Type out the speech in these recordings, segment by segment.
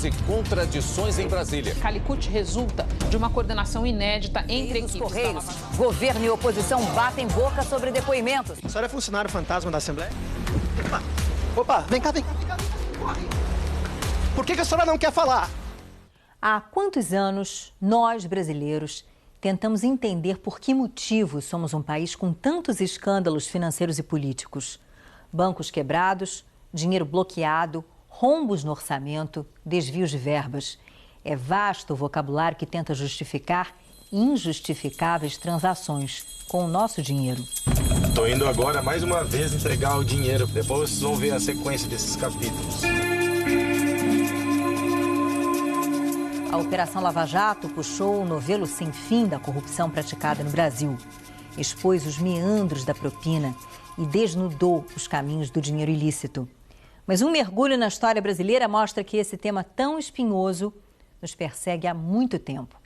e contradições em Brasília. Calicut resulta de uma coordenação inédita entre equipes. Correios, governo e oposição batem boca sobre depoimentos. A senhora é funcionário fantasma da Assembleia? Opa, vem cá. Corre. Por que a senhora não quer falar? Há quantos anos nós, brasileiros, tentamos entender por que motivo somos um país com tantos escândalos financeiros e políticos? Bancos quebrados, dinheiro bloqueado, rombos no orçamento, desvios de verbas. É vasto o vocabulário que tenta justificar injustificáveis transações com o nosso dinheiro. Tô indo agora mais uma vez entregar o dinheiro. Depois vocês vão ver a sequência desses capítulos. A Operação Lava Jato puxou o novelo sem fim da corrupção praticada no Brasil. Expôs os meandros da propina e desnudou os caminhos do dinheiro ilícito. Mas um mergulho na história brasileira mostra que esse tema tão espinhoso nos persegue há muito tempo.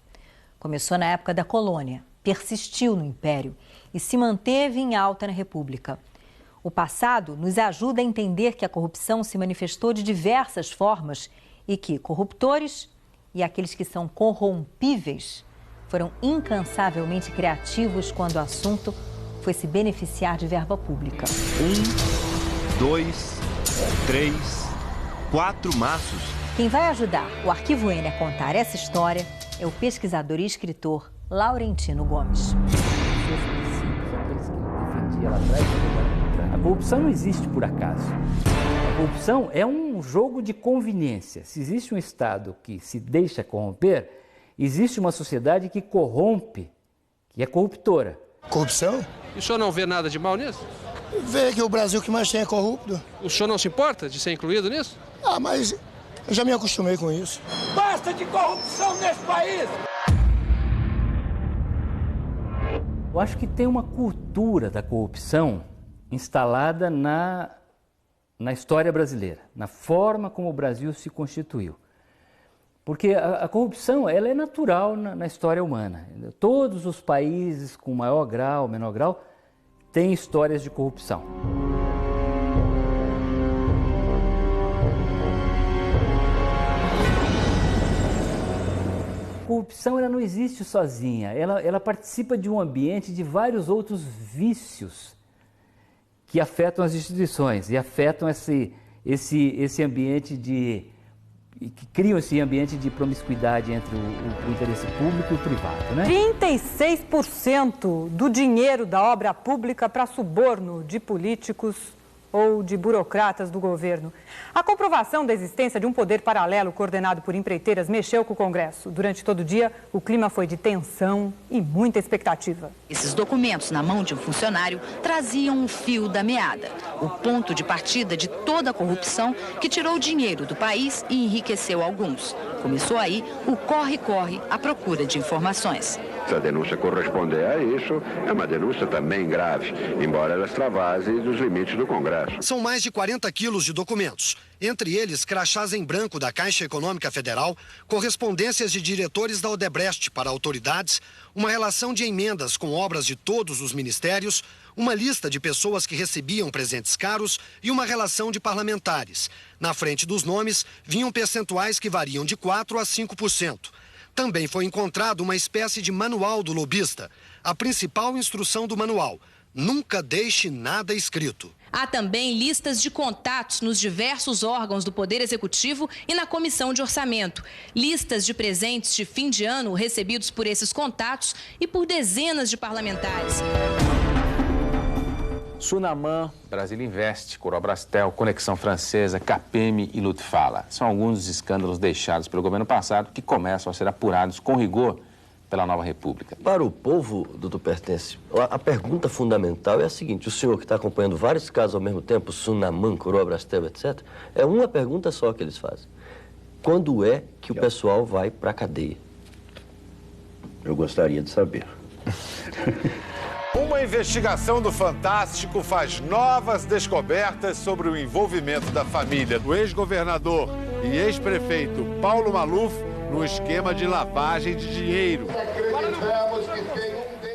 Começou na época da colônia, persistiu no Império e se manteve em alta na República. O passado nos ajuda a entender que a corrupção se manifestou de diversas formas e que corruptores e aqueles que são corrompíveis foram incansavelmente criativos quando o assunto foi se beneficiar de verba pública. 1, 2, 3, 4 maços. Quem vai ajudar o Arquivo N a contar essa história é o pesquisador e escritor Laurentino Gomes. A corrupção não existe por acaso. A corrupção é um jogo de conveniência. Se existe um Estado que se deixa corromper, existe uma sociedade que corrompe, que é corruptora. Corrupção? E o senhor não vê nada de mal nisso? Vê que o Brasil que mais tem é corrupto. O senhor não se importa de ser incluído nisso? Ah, mas eu já me acostumei com isso. Basta de corrupção nesse país! Eu acho que tem uma cultura da corrupção instalada na história brasileira, na forma como o Brasil se constituiu. Porque a corrupção ela é natural na história humana. Todos os países com maior grau, menor grau, têm histórias de corrupção. A corrupção ela não existe sozinha, ela participa de um ambiente de vários outros vícios que afetam as instituições e afetam esse ambiente que criam esse ambiente de promiscuidade entre o interesse público e o privado, né? 36% do dinheiro da obra pública para suborno de políticos ou de burocratas do governo. A comprovação da existência de um poder paralelo coordenado por empreiteiras mexeu com o Congresso. Durante todo o dia, o clima foi de tensão e muita expectativa. Esses documentos na mão de um funcionário traziam um fio da meada, o ponto de partida de toda a corrupção que tirou o dinheiro do país e enriqueceu alguns. Começou aí o corre-corre à procura de informações. Se a denúncia corresponder a isso, é uma denúncia também grave, embora ela extravase dos limites do Congresso. São mais de 40 quilos de documentos, entre eles crachás em branco da Caixa Econômica Federal, correspondências de diretores da Odebrecht para autoridades, uma relação de emendas com obras de todos os ministérios, uma lista de pessoas que recebiam presentes caros e uma relação de parlamentares. Na frente dos nomes, vinham percentuais que variam de 4% a 5%. Também foi encontrado uma espécie de manual do lobista. A principal instrução do manual: nunca deixe nada escrito. Há também listas de contatos nos diversos órgãos do Poder Executivo e na Comissão de Orçamento. Listas de presentes de fim de ano recebidos por esses contatos e por dezenas de parlamentares. Sunaman, Brasília Invest, Corobrastel, Conexão Francesa, Capemi e Lutfala. São alguns dos escândalos deixados pelo governo passado que começam a ser apurados com rigor pela nova República. Para o povo, doutor Pertence, a pergunta fundamental é a seguinte: o senhor que está acompanhando vários casos ao mesmo tempo, Sunaman, Corobrastel, etc., é uma pergunta só que eles fazem. Quando é que o pessoal vai para a cadeia? Eu gostaria de saber. Uma investigação do Fantástico faz novas descobertas sobre o envolvimento da família do ex-governador e ex-prefeito Paulo Maluf no esquema de lavagem de dinheiro.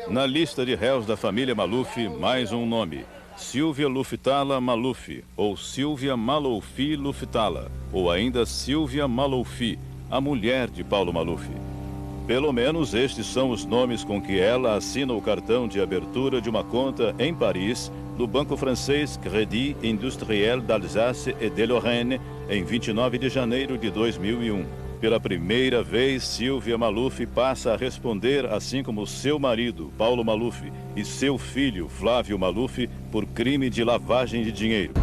Na lista de réus da família Maluf, mais um nome: Silvia Luftala Maluf, ou Silvia Maloufi Luftala, ou ainda Silvia Maloufi, a mulher de Paulo Maluf. Pelo menos estes são os nomes com que ela assina o cartão de abertura de uma conta em Paris, no banco francês Crédit Industriel d'Alsace et de Lorraine, em 29 de janeiro de 2001. Pela primeira vez, Silvia Maluf passa a responder, assim como seu marido, Paulo Maluf, e seu filho, Flávio Maluf, por crime de lavagem de dinheiro.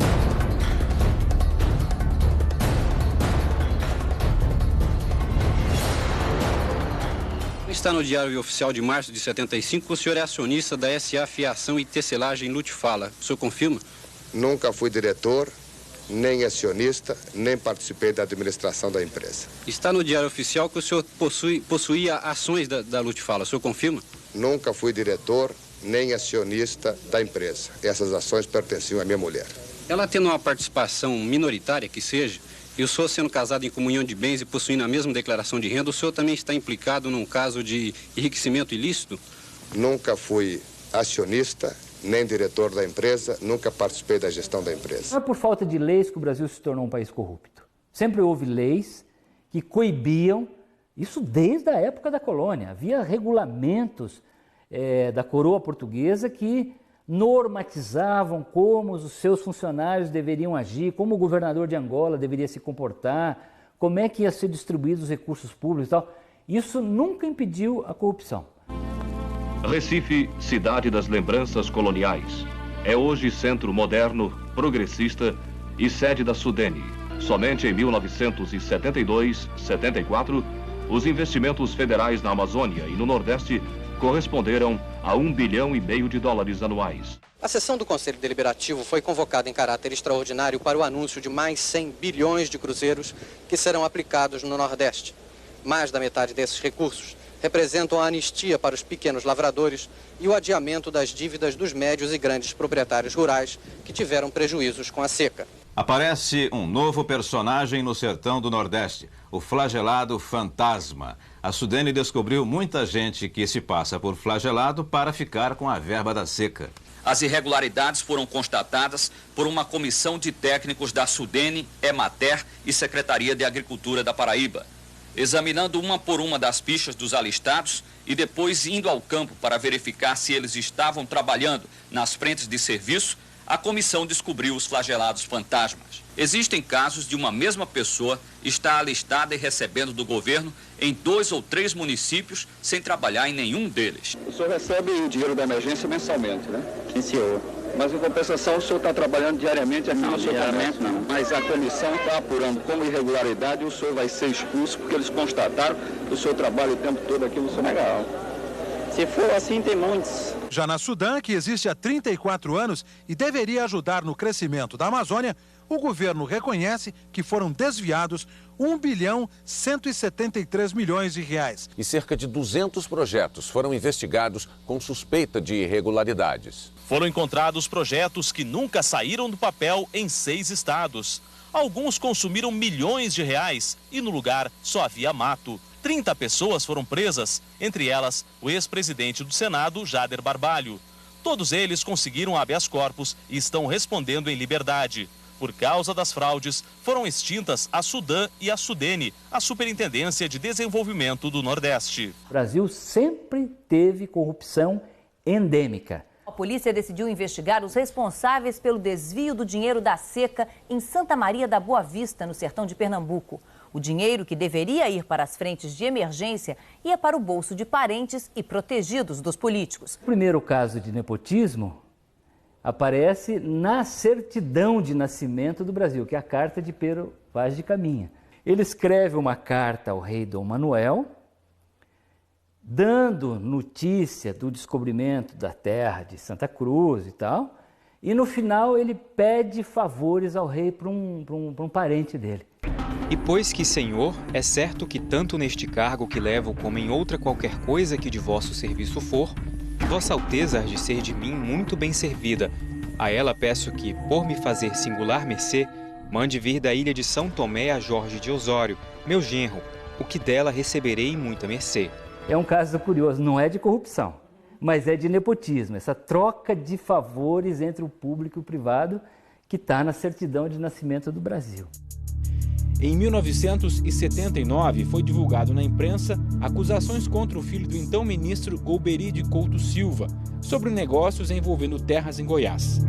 Está no Diário Oficial de março de 75 que o senhor é acionista da SA Fiação e Tecelagem Luftfala. O senhor confirma? Nunca fui diretor, nem acionista, nem participei da administração da empresa. Está no Diário Oficial que o senhor possuía ações da Luftfala. O senhor confirma? Nunca fui diretor, nem acionista da empresa. Essas ações pertenciam à minha mulher. Ela tendo uma participação minoritária que seja, e o senhor sendo casado em comunhão de bens e possuindo a mesma declaração de renda, o senhor também está implicado num caso de enriquecimento ilícito? Nunca fui acionista, nem diretor da empresa, nunca participei da gestão da empresa. Não é por falta de leis que o Brasil se tornou um país corrupto. Sempre houve leis que coibiam, isso desde a época da colônia. Havia regulamentos da coroa portuguesa que normatizavam como os seus funcionários deveriam agir, como o governador de Angola deveria se comportar, como é que ia ser distribuídos os recursos públicos e tal. Isso nunca impediu a corrupção. Recife, cidade das lembranças coloniais, é hoje centro moderno, progressista e sede da Sudene. Somente em 1972-74, os investimentos federais na Amazônia e no Nordeste corresponderam a $1,5 bilhão de dólares anuais. A sessão do Conselho Deliberativo foi convocada em caráter extraordinário para o anúncio de mais 100 bilhões de cruzeiros que serão aplicados no Nordeste. Mais da metade desses recursos representam a anistia para os pequenos lavradores e o adiamento das dívidas dos médios e grandes proprietários rurais que tiveram prejuízos com a seca. Aparece um novo personagem no sertão do Nordeste, o flagelado fantasma. A Sudene descobriu muita gente que se passa por flagelado para ficar com a verba da seca. As irregularidades foram constatadas por uma comissão de técnicos da Sudene, Emater e Secretaria de Agricultura da Paraíba. Examinando uma por uma das fichas dos alistados e depois indo ao campo para verificar se eles estavam trabalhando nas frentes de serviço, a comissão descobriu os flagelados fantasmas. Existem casos de uma mesma pessoa estar alistada e recebendo do governo em 2 ou 3 municípios sem trabalhar em nenhum deles. O senhor recebe o dinheiro da emergência mensalmente, né? Sim, senhor. Mas em compensação o senhor está trabalhando diariamente aqui no seu comércio? Não. Mas a comissão está apurando como irregularidade e o senhor vai ser expulso porque eles constataram que o senhor trabalha o tempo todo aqui no seu legal. Se for assim, tem muitos. Já na Sudã, que existe há 34 anos e deveria ajudar no crescimento da Amazônia, o governo reconhece que foram desviados R$1,173 bilhão. E cerca de 200 projetos foram investigados com suspeita de irregularidades. Foram encontrados projetos que nunca saíram do papel em 6 estados. Alguns consumiram milhões de reais e no lugar só havia mato. 30 pessoas foram presas, entre elas o ex-presidente do Senado, Jader Barbalho. Todos eles conseguiram habeas corpus e estão respondendo em liberdade. Por causa das fraudes, foram extintas a Sudã e a Sudene, a Superintendência de Desenvolvimento do Nordeste. O Brasil sempre teve corrupção endêmica. A polícia decidiu investigar os responsáveis pelo desvio do dinheiro da seca em Santa Maria da Boa Vista, no sertão de Pernambuco. O dinheiro que deveria ir para as frentes de emergência ia para o bolso de parentes e protegidos dos políticos. O primeiro caso de nepotismo aparece na certidão de nascimento do Brasil, que é a carta de Pero Vaz de Caminha. Ele escreve uma carta ao rei Dom Manuel, dando notícia do descobrimento da terra de Santa Cruz e tal, e no final ele pede favores ao rei para um parente dele. E pois que, senhor, é certo que tanto neste cargo que levo como em outra qualquer coisa que de vosso serviço for, Vossa Alteza há de ser de mim muito bem servida. A ela peço que, por me fazer singular mercê, mande vir da ilha de São Tomé a Jorge de Osório, meu genro, o que dela receberei muita mercê. É um caso curioso, não é de corrupção, mas é de nepotismo, essa troca de favores entre o público e o privado que está na certidão de nascimento do Brasil. Em 1979, foi divulgado na imprensa acusações contra o filho do então ministro Golbery de Couto Silva sobre negócios envolvendo terras em Goiás.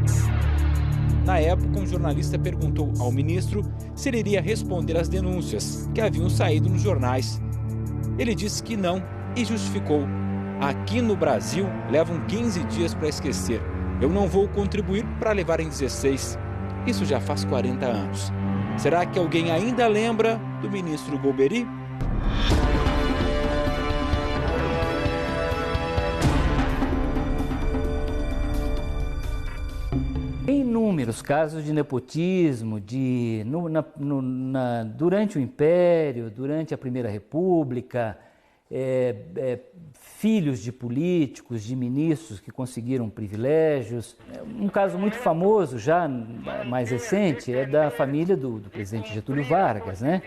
Na época, um jornalista perguntou ao ministro se ele iria responder às denúncias que haviam saído nos jornais. Ele disse que não e justificou: aqui no Brasil levam 15 dias para esquecer. Eu não vou contribuir para levar em 16. Isso já faz 40 anos. Será que alguém ainda lembra do ministro Golbery? Inúmeros casos de nepotismo, durante o Império, durante a Primeira República, filhos de políticos, de ministros que conseguiram privilégios. Um caso muito famoso, já mais recente, é da família do presidente Getúlio Vargas, né?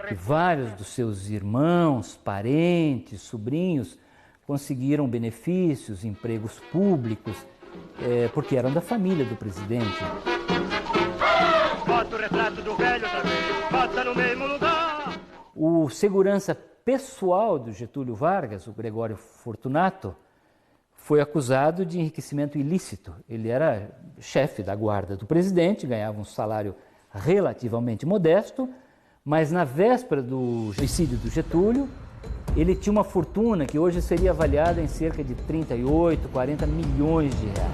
Que vários dos seus irmãos, parentes, sobrinhos conseguiram benefícios, empregos públicos, porque eram da família do presidente. Bota o retrato do velho outra vez, bota no mesmo lugar. O segurança pessoal do Getúlio Vargas, o Gregório Fortunato, foi acusado de enriquecimento ilícito. Ele era chefe da guarda do presidente, ganhava um salário relativamente modesto, mas na véspera do suicídio do Getúlio, ele tinha uma fortuna que hoje seria avaliada em cerca de 38, 40 milhões de reais.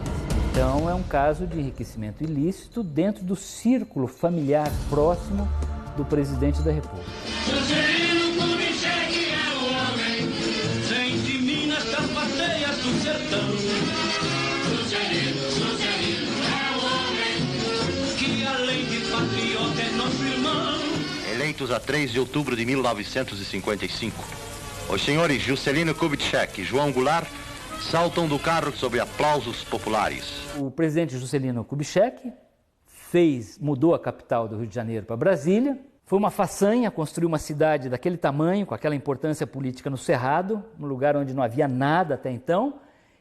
Então é um caso de enriquecimento ilícito dentro do círculo familiar próximo do presidente da República. Eleitos a 3 de outubro de 1955, os senhores Juscelino Kubitschek e João Goulart saltam do carro sob aplausos populares. O presidente Juscelino Kubitschek mudou a capital do Rio de Janeiro para Brasília. Foi uma façanha construir uma cidade daquele tamanho, com aquela importância política no Cerrado, num lugar onde não havia nada até então.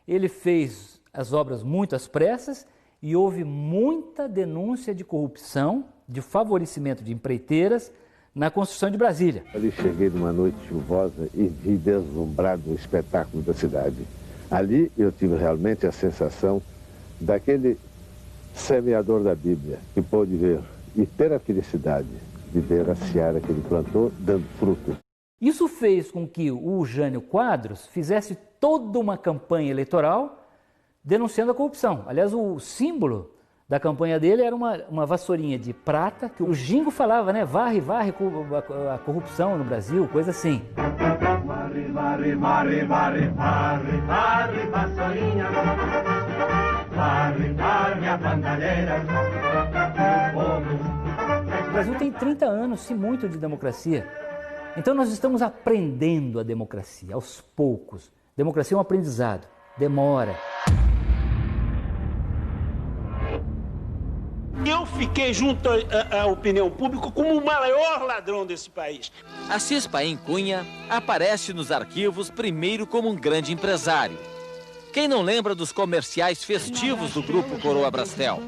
Ele fez as obras muito às pressas e houve muita denúncia de corrupção, de favorecimento de empreiteiras na construção de Brasília. Ali cheguei numa noite chuvosa e vi deslumbrado o espetáculo da cidade. Ali eu tive realmente a sensação daquele semeador da Bíblia que pôde ver e ter a felicidade de ver a seara que ele plantou dando fruto. Isso fez com que o Jânio Quadros fizesse toda uma campanha eleitoral denunciando a corrupção. Aliás, o símbolo da campanha dele era uma vassourinha de prata, que o Gingo falava, né? Varre a corrupção no Brasil, coisa assim. Varre, varre, varre, varre, varre, varre, vassourinha. Varre, varre a bandalheira. O Brasil tem 30 anos, se muito, de democracia. Então nós estamos aprendendo a democracia, aos poucos. Democracia é um aprendizado, demora. Eu fiquei junto à opinião pública como o maior ladrão desse país. Assis Paim Cunha aparece nos arquivos primeiro como um grande empresário. Quem não lembra dos comerciais festivos do grupo Coroa Brastel?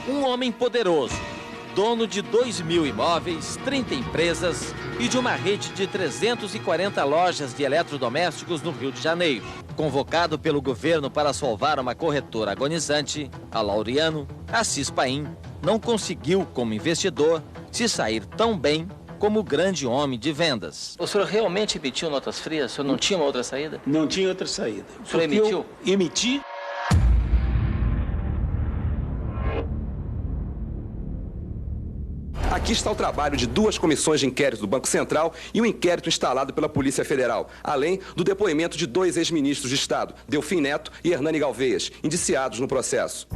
Um homem poderoso, dono de 2.000 imóveis, 30 empresas e de uma rede de 340 lojas de eletrodomésticos no Rio de Janeiro. Convocado pelo governo para salvar uma corretora agonizante, a Laureano, Assis Paim não conseguiu, como investidor, se sair tão bem como grande homem de vendas. O senhor realmente emitiu notas frias? O senhor não tinha uma outra saída? Não tinha outra saída. O senhor emitiu? Emiti. Aqui está o trabalho de 2 comissões de inquérito do Banco Central e um inquérito instalado pela Polícia Federal, além do depoimento de 2 ex-ministros de Estado, Delfim Neto e Hernani Galveias, indiciados no processo.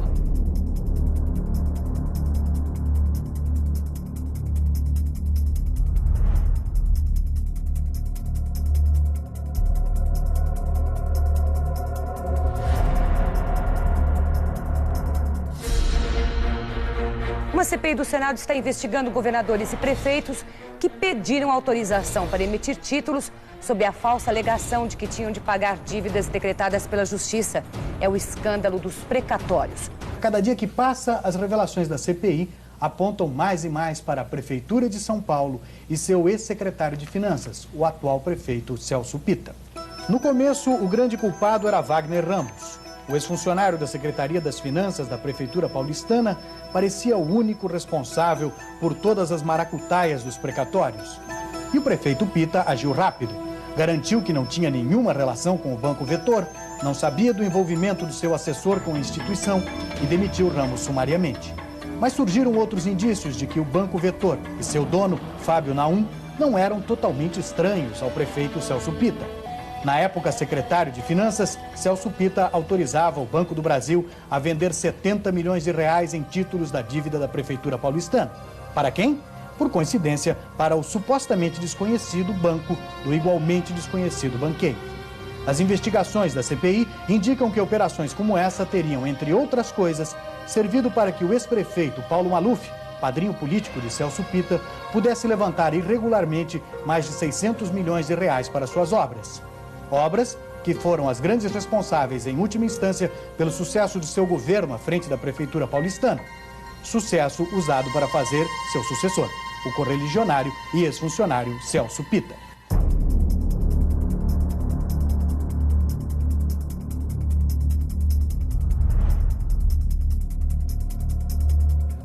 Uma CPI do Senado está investigando governadores e prefeitos que pediram autorização para emitir títulos sob a falsa alegação de que tinham de pagar dívidas decretadas pela Justiça. É o escândalo dos precatórios. Cada dia que passa, as revelações da CPI apontam mais e mais para a Prefeitura de São Paulo e seu ex-secretário de Finanças, o atual prefeito Celso Pitta. No começo, o grande culpado era Wagner Ramos. O ex-funcionário da Secretaria das Finanças da Prefeitura paulistana parecia o único responsável por todas as maracutaias dos precatórios. E o prefeito Pitta agiu rápido. Garantiu que não tinha nenhuma relação com o Banco Vetor, não sabia do envolvimento do seu assessor com a instituição e demitiu Ramos sumariamente. Mas surgiram outros indícios de que o Banco Vetor e seu dono, Fábio Naum, não eram totalmente estranhos ao prefeito Celso Pitta. Na época secretário de Finanças, Celso Pitta autorizava o Banco do Brasil a vender 70 milhões de reais em títulos da dívida da Prefeitura paulistana. Para quem? Por coincidência, para o supostamente desconhecido banco do igualmente desconhecido banqueiro. As investigações da CPI indicam que operações como essa teriam, entre outras coisas, servido para que o ex-prefeito Paulo Maluf, padrinho político de Celso Pitta, pudesse levantar irregularmente mais de 600 milhões de reais para suas obras. Obras que foram as grandes responsáveis, em última instância, pelo sucesso de seu governo à frente da Prefeitura paulistana. Sucesso usado para fazer seu sucessor, o correligionário e ex-funcionário Celso Pitta.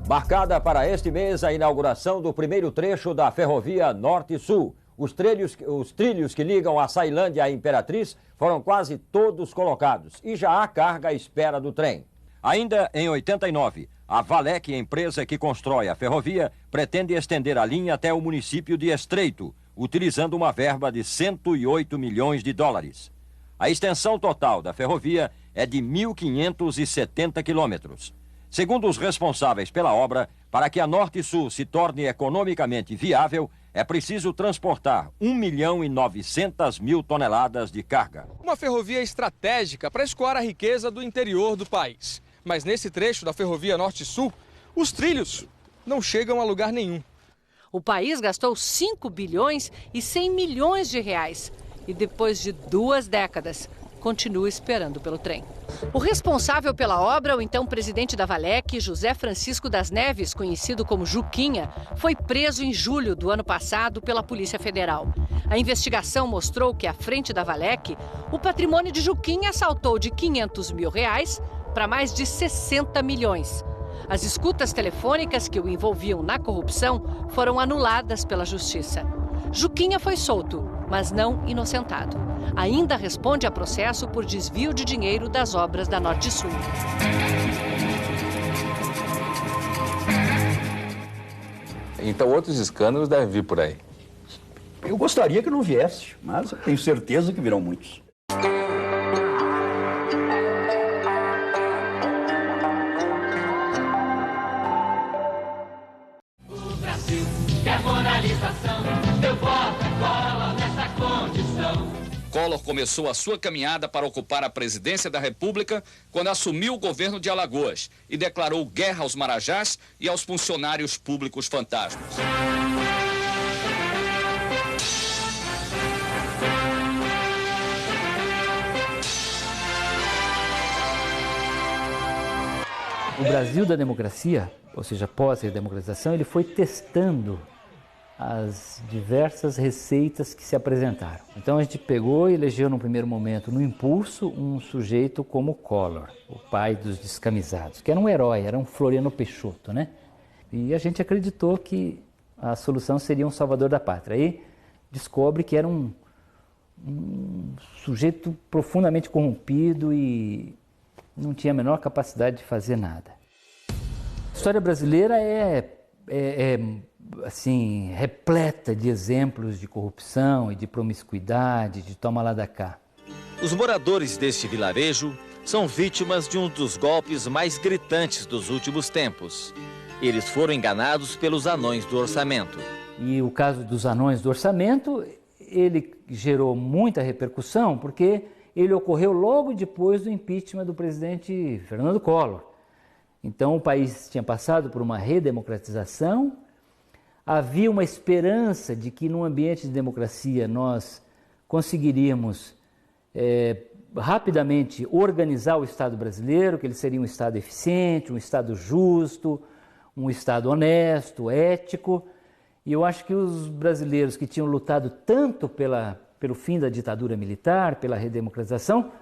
Marcada para este mês a inauguração do primeiro trecho da ferrovia Norte-Sul. Os trilhos que ligam a Ceilândia à Imperatriz foram quase todos colocados e já há carga à espera do trem. Ainda em 89, a Valec, empresa que constrói a ferrovia, pretende estender a linha até o município de Estreito, utilizando uma verba de 108 milhões de dólares. A extensão total da ferrovia é de 1.570 quilômetros. Segundo os responsáveis pela obra, para que a Norte-Sul se torne economicamente viável, é preciso transportar 1.900.000 toneladas de carga. Uma ferrovia estratégica para escoar a riqueza do interior do país. Mas nesse trecho da ferrovia Norte-Sul, os trilhos não chegam a lugar nenhum. O país gastou 5 bilhões e 100 milhões de reais. E depois de 2 décadas, continua esperando pelo trem. O responsável pela obra, o então presidente da Valec, José Francisco das Neves, conhecido como Juquinha, foi preso em julho do ano passado pela Polícia Federal. A investigação mostrou que, à frente da Valec, o patrimônio de Juquinha saltou de 500 mil reais para mais de 60 milhões. As escutas telefônicas que o envolviam na corrupção foram anuladas pela Justiça. Juquinha foi solto, mas não inocentado. Ainda responde a processo por desvio de dinheiro das obras da Norte-Sul. Então outros escândalos devem vir por aí. Eu gostaria que não viesse, mas eu tenho certeza que virão muitos. O Brasil quer moralização, teu voto é Collor nessa condição. Collor começou a sua caminhada para ocupar a presidência da República quando assumiu o governo de Alagoas e declarou guerra aos marajás e aos funcionários públicos fantasmas. O Brasil da democracia, ou seja, pós-redemocratização, ele foi testando as diversas receitas que se apresentaram. Então a gente pegou e elegeu no primeiro momento, no impulso, um sujeito como Collor, o pai dos descamisados, que era um herói, era um Floriano Peixoto, né? E a gente acreditou que a solução seria um salvador da pátria. Aí descobre que era um sujeito profundamente corrompido e não tinha a menor capacidade de fazer nada. A história brasileira é assim, repleta de exemplos de corrupção e de promiscuidade, de toma lá da cá. Os moradores deste vilarejo são vítimas de um dos golpes mais gritantes dos últimos tempos. Eles foram enganados pelos anões do orçamento. E o caso dos anões do orçamento, ele gerou muita repercussão porque ele ocorreu logo depois do impeachment do presidente Fernando Collor. Então o país tinha passado por uma redemocratização, havia uma esperança de que num ambiente de democracia nós conseguiríamos rapidamente organizar o Estado brasileiro, que ele seria um Estado eficiente, um Estado justo, um Estado honesto, ético. E eu acho que os brasileiros que tinham lutado tanto pelo fim da ditadura militar, pela redemocratização,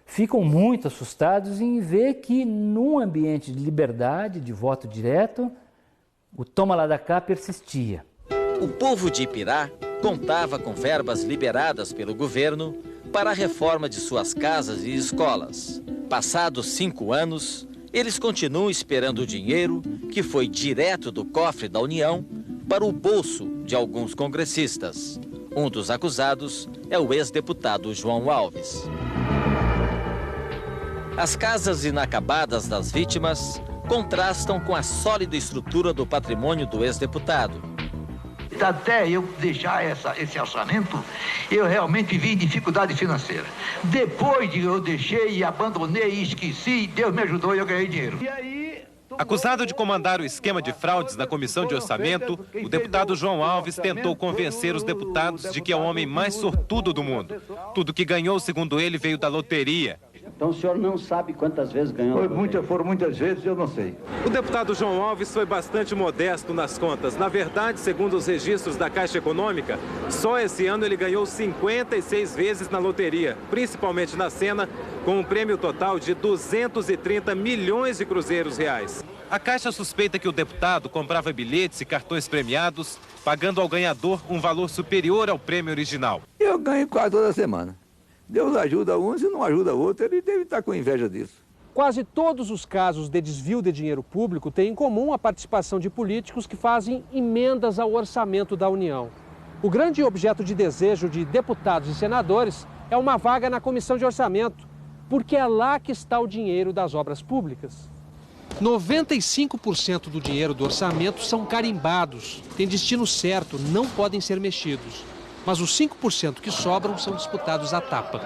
ficam muito assustados em ver que num ambiente de liberdade, de voto direto, o toma lá da cá persistia. O povo de Ipirá contava com verbas liberadas pelo governo para a reforma de suas casas e escolas. Passados 5 anos, eles continuam esperando o dinheiro que foi direto do cofre da União para o bolso de alguns congressistas. Um dos acusados é o ex-deputado João Alves. As casas inacabadas das vítimas contrastam com a sólida estrutura do patrimônio do ex-deputado. Até eu deixar esse orçamento, eu realmente vi dificuldade financeira. Depois eu deixei e abandonei e esqueci, Deus me ajudou e eu ganhei dinheiro. Acusado de comandar o esquema de fraudes na Comissão de Orçamento, o deputado João Alves tentou convencer os deputados de que é o homem mais sortudo do mundo. Tudo que ganhou, segundo ele, veio da loteria. Então o senhor não sabe quantas vezes ganhou? Foram muitas vezes, eu não sei. O deputado João Alves foi bastante modesto nas contas. Na verdade, segundo os registros da Caixa Econômica, só esse ano ele ganhou 56 vezes na loteria, principalmente na Sena, com um prêmio total de 230 milhões de cruzeiros reais. A Caixa suspeita que o deputado comprava bilhetes e cartões premiados, pagando ao ganhador um valor superior ao prêmio original. Eu ganho quase toda semana. Deus ajuda uns e não ajuda outro, ele deve estar com inveja disso. Quase todos os casos de desvio de dinheiro público têm em comum a participação de políticos que fazem emendas ao orçamento da União. O grande objeto de desejo de deputados e senadores é uma vaga na Comissão de Orçamento, porque é lá que está o dinheiro das obras públicas. 95% do dinheiro do orçamento são carimbados, têm destino certo, não podem ser mexidos. Mas os 5% que sobram são disputados à tapa.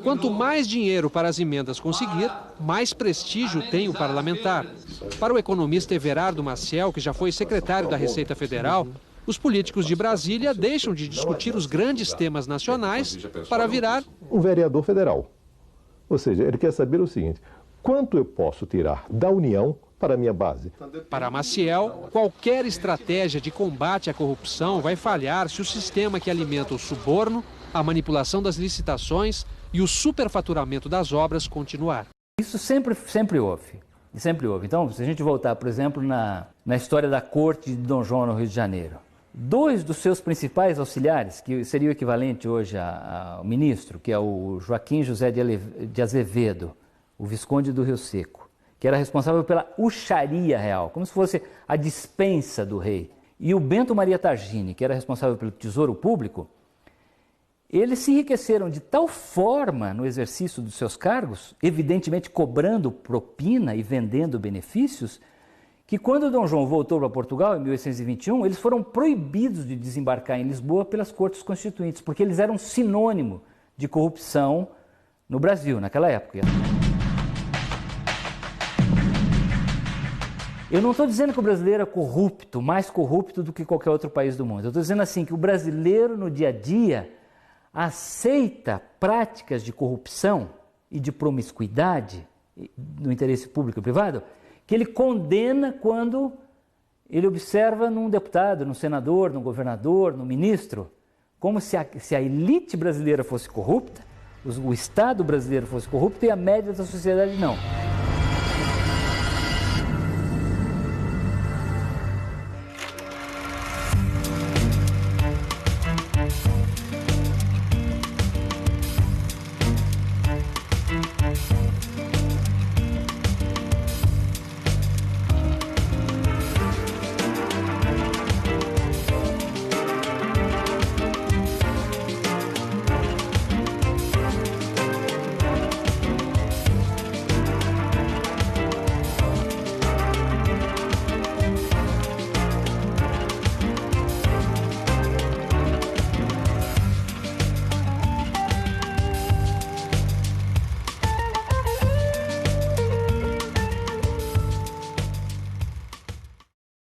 Quanto mais dinheiro para as emendas conseguir, mais prestígio tem o parlamentar. Para o economista Everardo Maciel, que já foi secretário da Receita Federal, os políticos de Brasília deixam de discutir os grandes temas nacionais para virar um vereador federal. Ou seja, ele quer saber o seguinte: quanto eu posso tirar da União para a minha base? Para Maciel, qualquer estratégia de combate à corrupção vai falhar se o sistema que alimenta o suborno, a manipulação das licitações e o superfaturamento das obras continuar. Isso sempre houve. Então, se a gente voltar, por exemplo, na história da corte de Dom João no Rio de Janeiro, 2 dos seus principais auxiliares, que seria o equivalente hoje ao ministro, que é o Joaquim José de Azevedo, o Visconde do Rio Seco, que era responsável pela uxaria real, como se fosse a dispensa do rei, e o Bento Maria Targini, que era responsável pelo tesouro público, eles se enriqueceram de tal forma no exercício dos seus cargos, evidentemente cobrando propina e vendendo benefícios, que quando Dom João voltou para Portugal, em 1821, eles foram proibidos de desembarcar em Lisboa pelas cortes constituintes, porque eles eram sinônimo de corrupção no Brasil, naquela época. Eu não estou dizendo que o brasileiro é corrupto, mais corrupto do que qualquer outro país do mundo. Eu estou dizendo assim que o brasileiro no dia a dia aceita práticas de corrupção e de promiscuidade no interesse público e privado que ele condena quando ele observa num deputado, num senador, num governador, num ministro, como se a elite brasileira fosse corrupta, o Estado brasileiro fosse corrupto e a média da sociedade não.